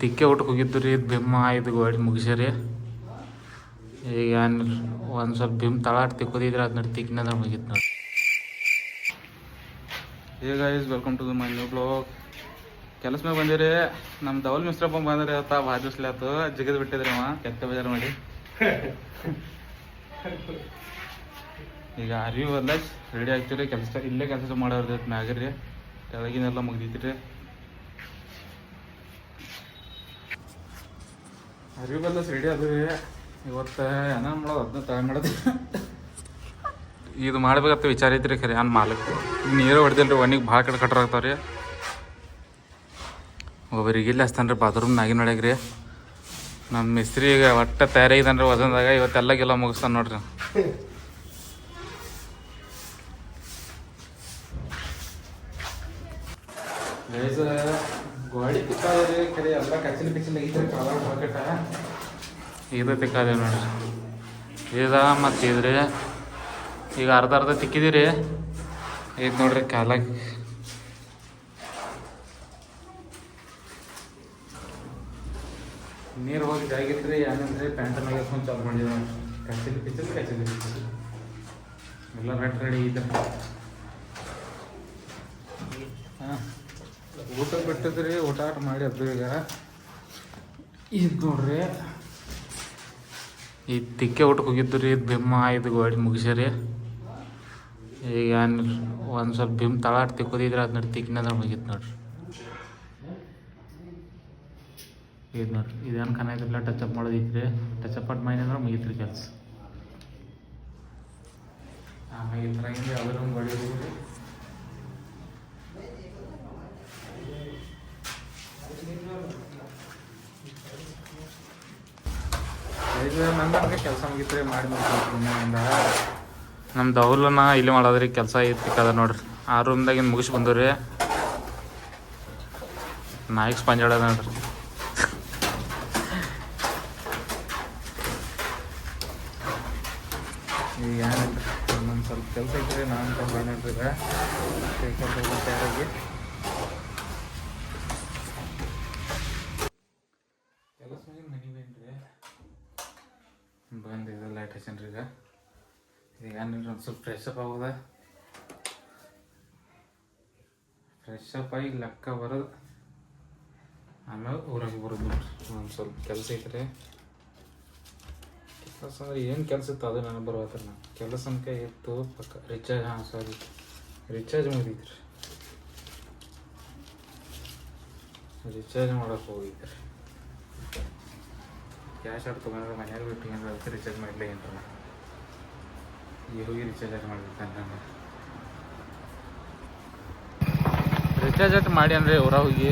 ತಿಕ್ಕೆ ಊಟಕ್ಕೆ ಹೋಗಿದ್ದು ರೀ ಬಿಮ್ಮ ಇದು ಗೋಡಿ ಮುಗಿಸ್ಯಾರಿ. ಈಗ ಒಂದು ಸ್ವಲ್ಪ ಬಿಮ್ ತಳಾಟ್ ತಿಕ್ಕೋದಿದ್ರೆ ಅದನ್ನ ತಿಕ್ಕಿನದ ಮುಗಿತ್ತು ನೋಡಿ. ಈಗ is welcome to the my new blog. ಕೆಲಸ ಮೇಲೆ ಬಂದಿರಿ. ನಮ್ಮ ಧವಲ್ ಮಿಸ್ರಪ್ಪ ಬಂದ್ರೆ ಆತ ಬಾಜುಸ್ಲಾತು ಜಿಗದ್ ಬಿಟ್ಟಿದ್ರಿ ಅವ ಕೆತ್ತ ಬೇಜಾರು ಮಾಡಿ. ಈಗ ಅರಿವು ಅಲ್ಲ ರೆಡಿ ಆಗ್ತೀರಿ. ಕೆಲಸ ಇಲ್ಲೇ ಕೆಲಸ ಮಾಡೋರ್ದೈತೆ ಮ್ಯಾಗ್ರಿ ಕೆಳಗಿನೆಲ್ಲ ಮುಗ್ದೈತಿ. ಅರಿವು ಬಲ್ಲ ರೆಡಿ ಅದು ರೀ. ಇವತ್ತು ಏನ ಮಾಡೋದು ಅದನ್ನ ತಳ ಮಾಡೋದು ಇದು ಮಾಡ್ಬೇಕಂತ ವಿಚಾರ ಐತ್ರಿ. ಖರೆ ಏನು ಮಾಲಕ್ ನೀರು ಹೊಡೆದಿಲ್ರಿ. ಒಣ್ಣಿಗೆ ಭಾಳ ಕಡೆ ಕಟ್ರಾಗ್ತಾವ್ರಿ. ಒಬ್ಬರಿಗೆ ಇಲ್ಲಿ ಹಚ್ತಾನೆ ರೀ ಬಾತ್ರೂಮ್ ನಾಗಿ ನೋಡ್ಯಾಗ್ರಿ. ನಮ್ಮ ಮಿಸ್ತ್ರಿ ಈಗ ಒಟ್ಟು ತಯಾರಾಗಿದ್ದಾನೆ ರೀ ವಜನ್ದಾಗ. ಇವತ್ತೆಲ್ಲ ಮುಗಿಸ್ತಾನೆ ನೋಡ್ರಿ. ಗೋಡಿ ತಿಕ್ಕಾದ್ರಿ ಖರೆ ಎಲ್ಲ ಕಚ್ಚಿನ ಐತ್ರಿ. ಕಾಲ ಪಾಕೆಟ ಇದು ತಿಕ್ಕಾದೇವಿ ನೋಡ್ರಿ. ಇದ ಮತ್ತು ಇದ್ರಿ ಈಗ ಅರ್ಧ ತಿಕ್ಕಿದಿರಿ. ಇದು ನೋಡ್ರಿ ಕಾಲಾಗ ನೀರು ಹೋಗಿ ಜಾಗಿತ್ರಿ. ಏನಂದ್ರಿ ಪ್ಯಾಂಟ್ ಮ್ಯಾಗ ಹಾಕೊಂಡು ಚಾಲು ಮಾಡಿದ ನೋಡ್ರಿ. ಕಚ್ಚಿನ ಎಲ್ಲ ರೆಡಿ ಐತೆ. ಹಾಂ ಊಟ ಬಿಟ್ಟಿದ್ರಿ. ಊಟ ಮಾಡಿ ಅದು ಈಗ ಇದು ನೋಡ್ರಿ ಈ ತಿಕ್ಕೆ ಊಟಕ್ಕೆ ಹೋಗಿದ್ದು ರೀ ಬಿಮ್ಮ ಇದು ಗೋಡಿ ಮುಗಿಸ್ಯಾರಿ. ಈಗ ಒಂದು ಸ್ವಲ್ಪ ಬಿಮ್ ತಳಾಟ್ ತಿಕ್ಕೋದಿದ್ರೆ ಅದನ್ನ ತಿಕ್ಕಿನದ ಮುಗಿತ್ತು ನೋಡ್ರಿ. ಇದು ನೋಡ್ರಿ ಇದೇನು ಕನಾಯ್ತಿಲ್ಲ. ಟಚಪ್ ಮಾಡೋದೈತ್ರಿ. ಟಚಪ್ ಮಾಡಿ ಮೈನ್ ಅಂದ್ರೆ ಮುಗಿತ್ರಿ ಕೆಲಸ. ಆಮೇಲೆ ಈ ಥರ ಹಿಂಗೆ ಅದ್ರ ಗೋಡಿ ಹೋಗ್ರಿ. ನಂಗೆ ಕೆಲಸ ಮುಗಿತ್ರಿ. ಮಾಡಿ ಮುಗಿಸ್ಕೊಂಡ ನಮ್ಮ ದೌಲನ ಇಲ್ಲಿ ಮಾಡೋದ್ರಿ. ಕೆಲಸ ತಿಕ್ಕದ ನೋಡ್ರಿ. ಆ ರೂಮ್ದಾಗಿಂದ ಮುಗಿಸಿ ಬಂದವ್ರಿ. ನಾಯಿಗೆ ಸ್ಪಂಜ್ ಹೊಡ್ಯದ ನೋಡ್ರಿ. ಈಗ ಏನಿಲ್ಲ ಇನ್ನೊಂದು ಸ್ವಲ್ಪ ಕೆಲಸ ಐತ್ರಿ. ನಾನು ನೋಡ್ರಿ ಈಗ ತಯಾರಾಗಿ ಕೆಲಸ ಮನಿಬೇನ್ರಿ ಬಂದಿದೆ. ಲೈಟ್ ಹಚ್ಚನ್ರಿ. ಈಗ ಏನಿಲ್ಲ ಒಂದು ಸ್ವಲ್ಪ ಫ್ರೆಶ್ ಅಪ್ ಆಗೋದ. ಫ್ರೆಶ್ ಅಪ್ ಆಗಿ ಲೆಕ್ಕ ಬರೋದು. ಆಮೇಲೆ ಊರಾಗ ಬರೋದು ನೋಡ್ರಿ. ಒಂದು ಸ್ವಲ್ಪ ಕೆಲಸ ಐತ್ರಿ. ಕೆಲಸ ಅಂದ್ರೆ ಏನು ಕೆಲಸ ಇತ್ತು ಅದು ನನಗೆ ಬರೋತ್ರಿ. ನಾನು ಕೆಲಸ ಅನ್ಕ ಇತ್ತು ಪಕ್ಕ ರಿಚಾರ್ಜ್ ರಿಚಾರ್ಜ್ ಮುಗಿದೈತ್ರಿ. ರಿಚಾರ್ಜ್ ಮಾಡೋಕೆ ಹೋಗಿದ್ರಿ. ಕ್ಯಾಶ್ ಆಡ್ ತೊಗೊಂಡ್ರೆ ಮನ್ಯಾಗ ಬಿಟ್ಟು ಏನಾರ ಅದಕ್ಕೆ ರಿಚಾರ್ಜ್ ಮಾಡಲೇ ಏನ್ರ ಈಗ ಹೋಗಿ ರಿಚಾರ್ಜ್ ಮಾಡ್ಬೇಕಂದ್ರೆ ರಿಚಾರ್ಜ್ ಅಟ್ ಮಾಡಿ ಅಂದ್ರೆ ಊರ ಹೋಗಿ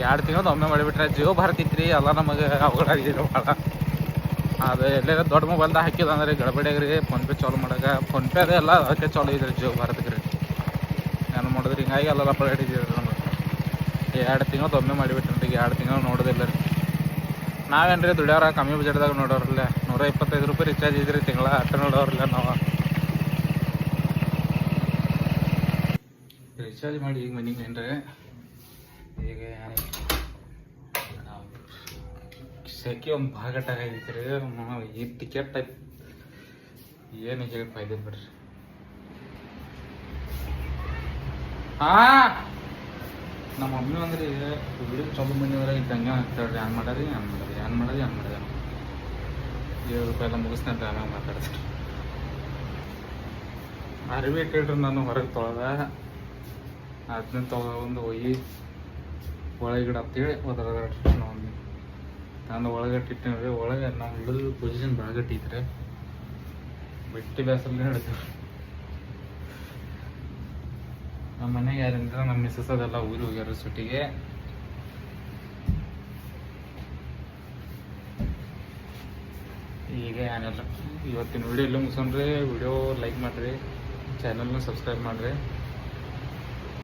2 ತಿಂಗಳು ಒಮ್ಮೆ ಮಾಡಿಬಿಟ್ರೆ ಜಿಯೋ ಭಾರತ್ ಇತ್ತು ರೀ. ಎಲ್ಲ ನಮಗೆ ಅವಘಡ ಆಗಿರೋ ಭಾಳ. ಅದು ಎಲ್ಲೆಲ್ಲ ದೊಡ್ಡ ಮೊಬೈಲ್ದಾಗ ಹಾಕಿದ ಅಂದ್ರೆ ಗಡಬಡಿಯಾಗ ರೀ. ಫೋನ್ಪೇ ಚಾಲು ಮಾಡಾಗ ಫೋನ್ಪೇ ಅದೇ ಎಲ್ಲ ಅದಕ್ಕೆ ಚಾಲು ಇದ್ರಿ ಜಿಯೋ ಭಾರತ್ಗೆ ರೀ. ಏನು ಮಾಡಿದ್ರಿ ಹಿಂಗಾಗಿ ಎಲ್ಲ ಪಳಾಡಿದ್ದೀರಿ ನಮಗೆ. 2 ತಿಂಗಳು ಒಮ್ಮೆ ಮಾಡಿಬಿಟ್ರಿ. 2 ತಿಂಗಳು ನೋಡೋದಿಲ್ಲ ರೀ. ನಾವೇನು ರೀ ದುಡಿಯೋರ ಕಮ್ಮಿ ಬಜೆಟ್ದಾಗ ನೋಡೋರಲ್ಲ. 125 ರೂಪಾಯಿ ರಿಚಾರ್ಜ್ ಇದ್ರಿ ತಿಂಗಳ. ಅಷ್ಟು ನೋಡೋರಲ್ಲ ನಾವು. ರಿಚಾರ್ಜ್ ಮಾಡಿ ಈಗ ಮನೆಗೆ ಏನ್ರಿ ಈಗ ಸೆಕೆ ಒಂದು ಭಾಗಟ್ಟಾಗೈತಿ ರೀ. ಈ ಟಿಕೆಟ್ ಟೈಪ್ ಏನು ಹೇಳಿ ಫಾಯ್ದೆ ಬಿಡ್ರಿ. ನಮ್ಮ ಮಮ್ಮಿ ಅಂದ್ರೆ ವಿಡಿಯೋ ಚಾಲು ಬಂದಿದ್ರೆ ಈಗ ಹಂಗೆ ಆಗ್ತಾಳ್ರಿ. ಏನು ಮಾಡೋದು 7 ರೂಪಾಯಿ ಎಲ್ಲ ಮುಗಿಸ್ತಾನೆ ರೀ. ಆಮೇಲೆ ಮಾತಾಡ್ತೀನಿ. ಅರಿವಿ ಇಟ್ಟಿಡ್ರಿ ನಾನು ಹೊರಗೆ ತೊಳೆದ ಅದನ್ನ ತೊಗೊಂಡು ಒಯ್ಯಿ ಒಳಗಿಡ ಅಂತೇಳಿ ಒದರದ್ರಿ. ನಾನು ಒಳಗಟ್ಟಿಟ್ಟಿನಿ ರೀ. ಒಳಗೆ ನಾವು ಹಿಡಿದು ಪೊಸಿಷನ್ ಬಾಳಗಟ್ಟೈತ್ರಿ. ಬಿಟ್ಟು ಬೇಸಲ್ಲಿ ಹಿಡಿತೀವಿ. ನಮ್ಮ ಮನೆಗೆ ಯಾರಿಂದ ನಮ್ಮ ಮಿಸ್ಸಸ್ ಅದೆಲ್ಲ ಊರಿಗೆ ಹೋಗ್ಯಾರ ಸುಟ್ಟಿಗೆ. ಈಗ ಏನಿಲ್ಲ ಇವತ್ತಿನ ವಿಡಿಯೋ ಎಲ್ಲ ಮುಗಿಸೋಣ್ರಿ. ವಿಡಿಯೋ ಲೈಕ್ ಮಾಡಿರಿ, ಚಾನಲ್ನ ಸಬ್ಸ್ಕ್ರೈಬ್ ಮಾಡಿರಿ.